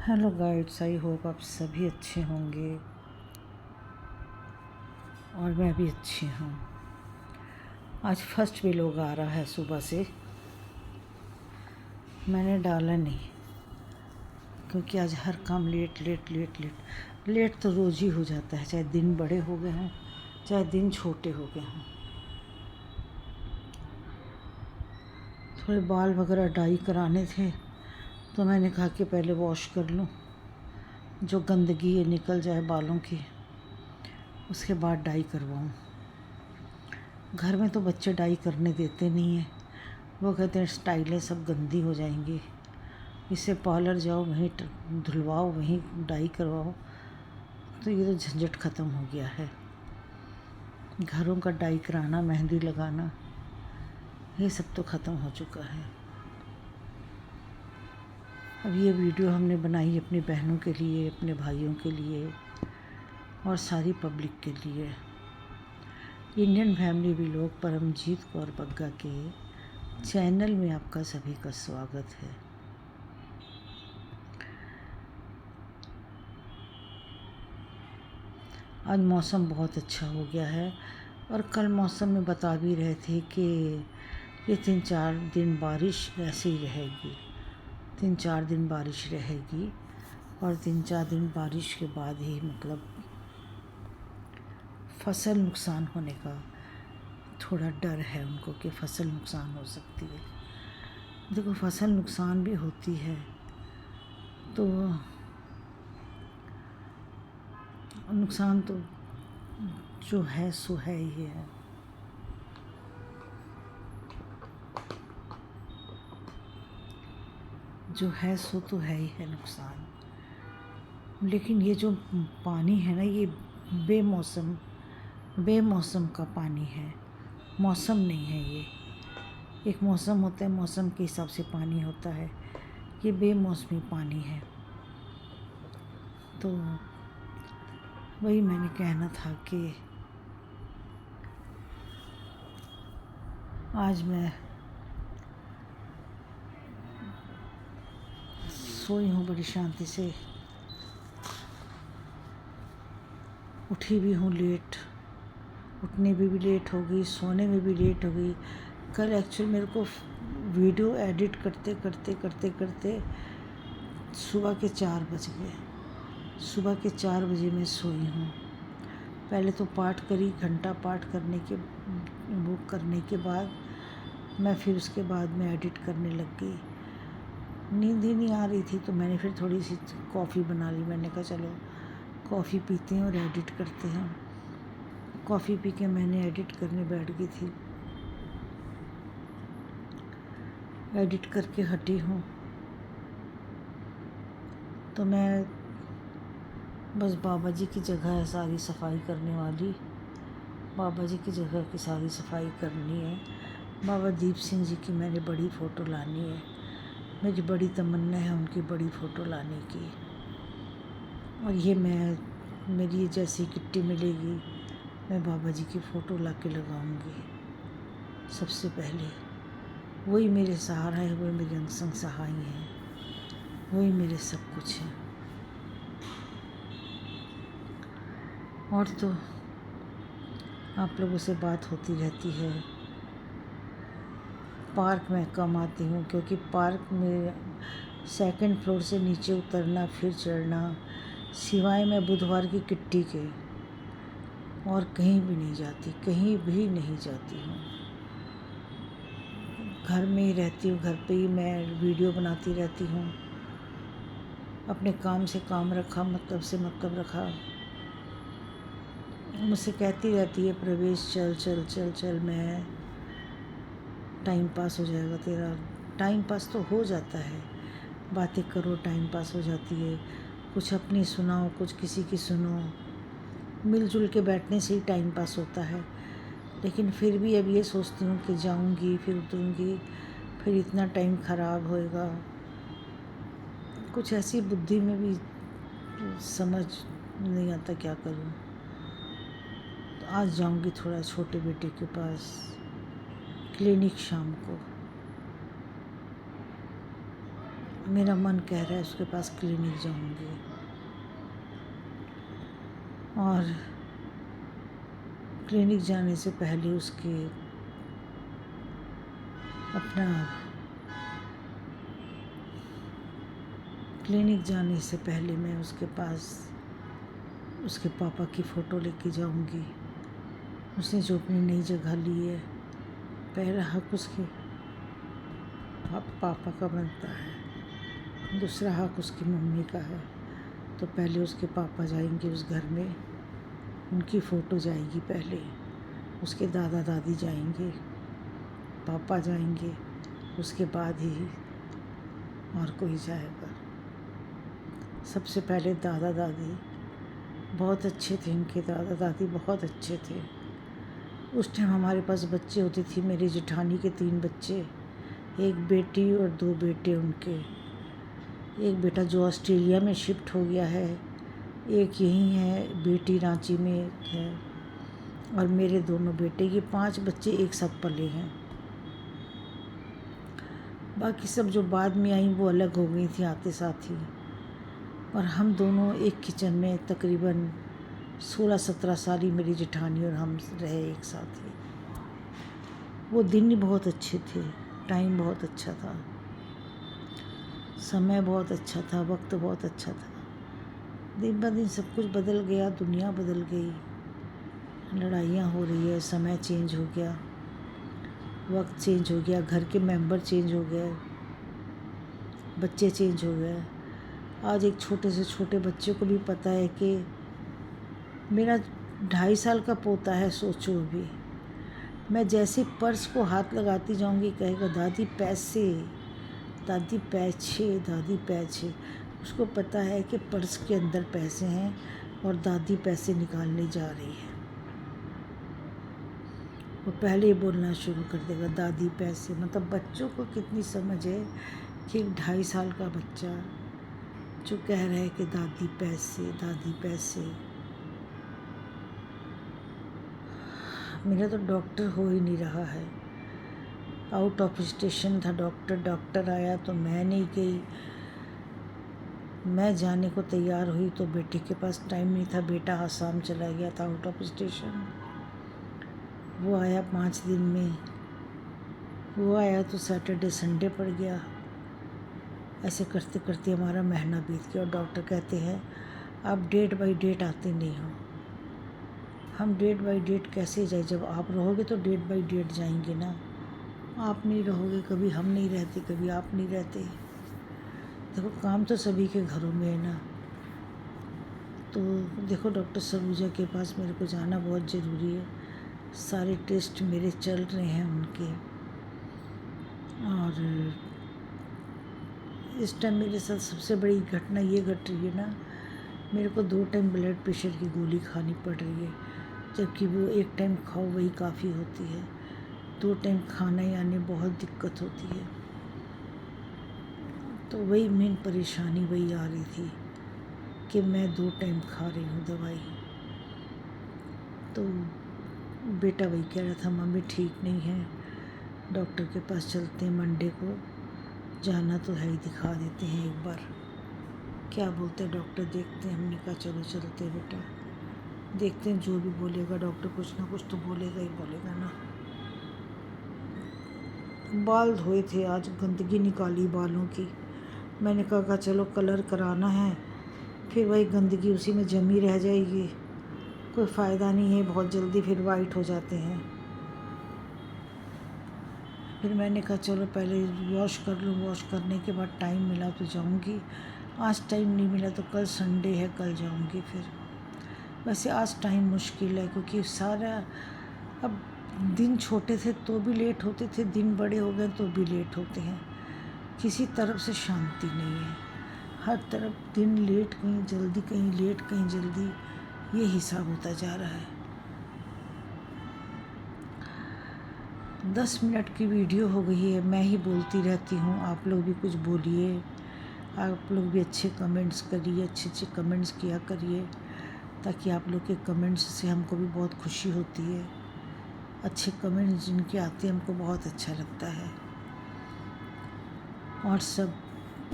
Hello guides, I hope आप सभी अच्छे होंगे और मैं भी अच्छी हूँ। आज फर्स्ट व्लॉग आ रहा है सुबह से। मैंने डाला नहीं क्योंकि आज हर काम late late late late late तो रोज़ ही हो जाता है, चाहे दिन बड़े हो गए हों चाहे दिन छोटे हो गए हों। थोड़े बाल वगैरह डाई कराने थे तो मैंने कहा कि पहले वॉश कर लूँ, जो गंदगी है निकल जाए बालों की, उसके बाद डाई करवाऊँ। घर में तो बच्चे डाई करने देते नहीं हैं, वो कहते हैं स्टाइलें सब गंदी हो जाएंगी, इससे पार्लर जाओ वहीं धुलवाओ वहीं डाई करवाओ। तो ये तो झंझट ख़त्म हो गया है। घरों का डाई कराना, मेहंदी लगाना, ये सब तो ख़त्म हो चुका है। अब ये वीडियो हमने बनाई अपनी बहनों के लिए, अपने भाइयों के लिए और सारी पब्लिक के लिए। Indian family vlog Paramjeet Kaur Bagga के चैनल में आपका सभी का स्वागत है। आज मौसम बहुत अच्छा हो गया है और कल मौसम में बता भी रहे थे कि ये 3-4 दिन बारिश ऐसे ही रहेगी, 3-4 दिन बारिश रहेगी और 3-4 दिन बारिश के बाद ही मतलब फसल नुकसान होने का थोड़ा डर है उनको कि फसल नुकसान हो सकती है। देखो, फसल नुकसान भी होती है तो नुकसान तो जो है सो है ही है। जो है सो तो है ही है नुकसान। लेकिन ये जो पानी है ना, ये बेमौसम का पानी है, मौसम नहीं है ये। एक मौसम होता है, मौसम के हिसाब से पानी होता है, ये बेमौसमी पानी है। तो वही मैंने कहना था कि आज मैं सोई हूँ बड़ी शांति से, उठी भी हूँ लेट, उठने में भी लेट हो गई, सोने में भी लेट हो गई। कल एक्चुअली मेरे को वीडियो एडिट करते करते करते करते सुबह के 4 बज गए। सुबह के 4 बजे मैं सोई हूँ। पहले तो पाठ करी, घंटा पाठ करने के वो करने के बाद मैं फिर उसके बाद में एडिट करने लग गई। नींद ही नहीं आ रही थी तो मैंने फिर थोड़ी सी कॉफ़ी बना ली। मैंने कहा चलो कॉफ़ी पीते हैं और एडिट करते हैं। कॉफ़ी पी के मैंने एडिट करने बैठ गई थी। एडिट करके हटी हूँ तो मैं बस बाबा जी की जगह है सारी सफाई करने वाली, बाबा जी की जगह की सारी सफाई करनी है। बाबा दीप सिंह जी की मैंने बड़ी फ़ोटो लानी है, मेरी बड़ी तमन्ना है उनकी बड़ी फ़ोटो लाने की। और ये मेरी जैसी किट्टी मिलेगी मैं बाबा जी की फ़ोटो ला के लगाऊँगी। सबसे पहले वही मेरे सहारा है, वही मेरे अनसंग सहाय हैं, वही मेरे सब कुछ है। और तो आप लोगों से बात होती रहती है। पार्क में कम आती हूँ क्योंकि पार्क में 2nd फ्लोर से नीचे उतरना फिर चढ़ना, सिवाय मैं बुधवार की किट्टी के और कहीं भी नहीं जाती, कहीं भी नहीं जाती हूँ। घर में ही रहती हूँ, घर पे ही मैं वीडियो बनाती रहती हूँ। अपने काम से काम रखा, मतलब से मतलब रखा। मुझसे कहती रहती है प्रवेश चल चल चल चल, मैं टाइम पास हो जाएगा तेरा। टाइम पास तो हो जाता है, बातें करो टाइम पास हो जाती है, कुछ अपनी सुनाओ कुछ किसी की सुनो, मिलजुल के बैठने से ही टाइम पास होता है। लेकिन फिर भी अब ये सोचती हूँ कि जाऊँगी फिर उतरूँगी, फिर इतना टाइम ख़राब होएगा। कुछ ऐसी बुद्धि में भी समझ नहीं आता क्या करूँ। तो आज जाऊँगी थोड़ा छोटे बेटे के पास क्लिनिक शाम को। मेरा मन कह रहा है उसके पास क्लिनिक जाऊंगी। और क्लिनिक जाने से पहले उसके अपना क्लिनिक जाने से पहले मैं उसके पास उसके पापा की फ़ोटो लेके जाऊंगी। उसने जो अपनी नई जगह ली है, पहला हक उसके पापा का बनता है, दूसरा हक उसकी मम्मी का है। तो पहले उसके पापा जाएंगे उस घर में, उनकी फ़ोटो जाएगी पहले, उसके दादा दादी जाएंगे, पापा जाएंगे, उसके बाद ही और कोई जाएगा। सबसे पहले दादा दादी बहुत अच्छे थे, इनके दादा दादी बहुत अच्छे थे। उस टाइम हमारे पास बच्चे होते थे, मेरी जेठानी के 3 बच्चे, एक बेटी और 2 बेटे उनके। एक बेटा जो ऑस्ट्रेलिया में शिफ्ट हो गया है, एक यहीं है, बेटी रांची में है, और मेरे दोनों बेटे, ये 5 बच्चे एक साथ पले हैं। बाकी सब जो बाद में आई वो अलग हो गई थी आते साथ ही, और हम दोनों एक किचन में तकरीबन 16-17 साल ही मेरी जेठानी और हम रहे एक साथ ही। वो दिन ही बहुत अच्छे थे, टाइम बहुत अच्छा था, समय बहुत अच्छा था, वक्त बहुत अच्छा था। दिन ब दिन सब कुछ बदल गया, दुनिया बदल गई, लड़ाइयाँ हो रही है, समय चेंज हो गया, वक्त चेंज हो गया, घर के मेंबर चेंज हो गए, बच्चे चेंज हो गए। आज एक छोटे से छोटे बच्चे को भी पता है कि मेरा 2.5 साल का पोता है, सोचो अभी। मैं जैसे पर्स को हाथ लगाती जाऊंगी कहेगा दादी पैसे, दादी पैसे, दादी पैसे। उसको पता है कि पर्स के अंदर पैसे हैं और दादी पैसे निकालने जा रही है। वो पहले ही बोलना शुरू कर देगा दादी पैसे। मतलब बच्चों को कितनी समझ है कि 2.5 साल का बच्चा जो कह रहा है कि दादी पैसे, दादी पैसे। मेरा तो डॉक्टर हो ही नहीं रहा है, आउट ऑफ स्टेशन था डॉक्टर आया तो मैं नहीं गई। मैं जाने को तैयार हुई तो बेटे के पास टाइम नहीं था, बेटा आसाम चला गया था आउट ऑफ स्टेशन। वो आया 5 दिन में, वो आया तो सैटरडे संडे पड़ गया। ऐसे करते करते हमारा महीना बीत गया और डॉक्टर कहते हैं आप डेट बाई डेट आते नहीं हो। हम डेट बाई डेट कैसे जाए, जब आप रहोगे तो डेट बाई डेट जाएंगे ना। आप नहीं रहोगे, कभी हम नहीं रहते, कभी आप नहीं रहते। देखो काम तो सभी के घरों में है ना। तो देखो डॉक्टर सरूजा के पास मेरे को जाना बहुत ज़रूरी है। सारे टेस्ट मेरे चल रहे हैं उनके, और इस टाइम मेरे साथ सबसे बड़ी घटना ये घट रही है ना, मेरे को 2 टाइम ब्लड प्रेशर की गोली खानी पड़ रही है, जबकि वो 1 टाइम खाओ वही काफ़ी होती है। 2 टाइम खाना यानी बहुत दिक्कत होती है। तो वही मेन परेशानी वही आ रही थी कि मैं 2 टाइम खा रही हूँ दवाई। तो बेटा वही कह रहा था मम्मी ठीक नहीं है, डॉक्टर के पास चलते हैं, मंडे को जाना तो है ही, दिखा देते हैं एक बार, क्या बोलते हैं डॉक्टर, देखते हैं। हमने कहा चलो चलते हैं बेटा, देखते हैं जो भी बोलेगा डॉक्टर, कुछ ना कुछ तो बोलेगा ही बोलेगा ना। बाल धोए थे आज, गंदगी निकाली बालों की। मैंने कहा चलो कलर कराना है, फिर वही गंदगी उसी में जमी रह जाएगी, कोई फ़ायदा नहीं है, बहुत जल्दी फिर वाइट हो जाते हैं। फिर मैंने कहा चलो पहले वॉश कर लूँ, वॉश करने के बाद टाइम मिला तो जाऊँगी। आज टाइम नहीं मिला तो कल संडे है, कल जाऊँगी फिर। वैसे आज टाइम मुश्किल है क्योंकि सारा, अब दिन छोटे थे तो भी लेट होते थे, दिन बड़े हो गए तो भी लेट होते हैं। किसी तरफ से शांति नहीं है, हर तरफ दिन लेट, कहीं जल्दी, कहीं लेट, कहीं जल्दी, ये हिसाब होता जा रहा है। 10 मिनट की वीडियो हो गई है, मैं ही बोलती रहती हूँ, आप लोग भी कुछ बोलिए, आप लोग भी अच्छे कमेंट्स करिए, अच्छे अच्छे कमेंट्स किया करिए, ताकि आप लोग के कमेंट्स से हमको भी बहुत खुशी होती है। अच्छे कमेंट्स जिनके आते हैं हमको बहुत अच्छा लगता है। और सब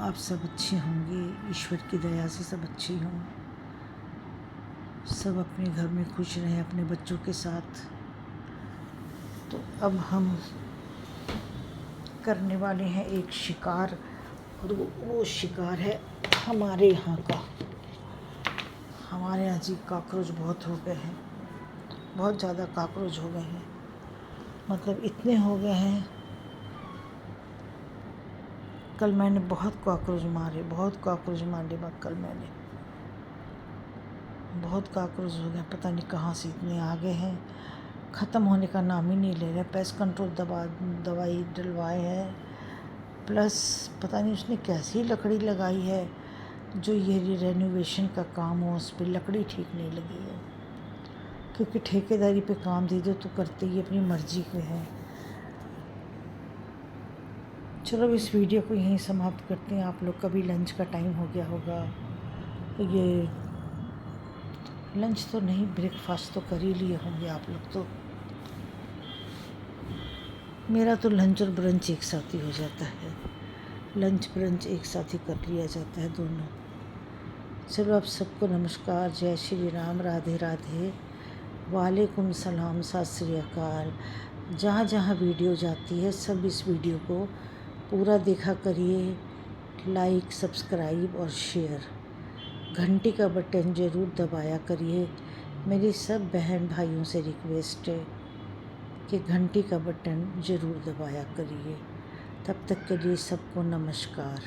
आप सब अच्छे होंगे, ईश्वर की दया से सब अच्छे हों, सब अपने घर में खुश रहें अपने बच्चों के साथ। तो अब हम करने वाले हैं एक शिकार, और वो शिकार है हमारे यहाँ का। हमारे यहाँ जी कॉकरोच बहुत हो गए हैं, बहुत ज़्यादा कॉकरोच हो गए हैं, मतलब इतने हो गए हैं। कल मैंने बहुत कॉकरोच मारे कल मैंने बहुत कॉकरोच हो गए। पता नहीं कहाँ से इतने आ गए हैं, ख़त्म होने का नाम ही नहीं ले रहे। पेस्ट कंट्रोल दवाई डलवाए हैं, प्लस पता नहीं उसने कैसी लकड़ी लगाई है, जो ये रेनोवेशन का काम हो उस पर लकड़ी ठीक नहीं लगी है। क्योंकि ठेकेदारी पे काम दे दो तो करते ही अपनी मर्ज़ी के हैं। चलो अब इस वीडियो को यहीं समाप्त करते हैं। आप लोग का भी लंच का टाइम हो गया होगा। ये लंच तो नहीं, ब्रेकफास्ट तो कर ही लिए होंगे आप लोग। तो मेरा तो लंच और ब्रंच एक साथ ही हो जाता है, लंच ब्रंच एक साथ ही कर लिया जाता है दोनों। चलो आप सबको नमस्कार, जय श्री राम, राधे राधे, वालेकुम सलाम, सत श्री अकाल। जहाँ जहाँ वीडियो जाती है सब इस वीडियो को पूरा देखा करिए, लाइक सब्सक्राइब और शेयर, घंटी का बटन ज़रूर दबाया करिए। मेरी सब बहन भाइयों से रिक्वेस्ट है कि घंटी का बटन ज़रूर दबाया करिए। तब तक के लिए सबको नमस्कार।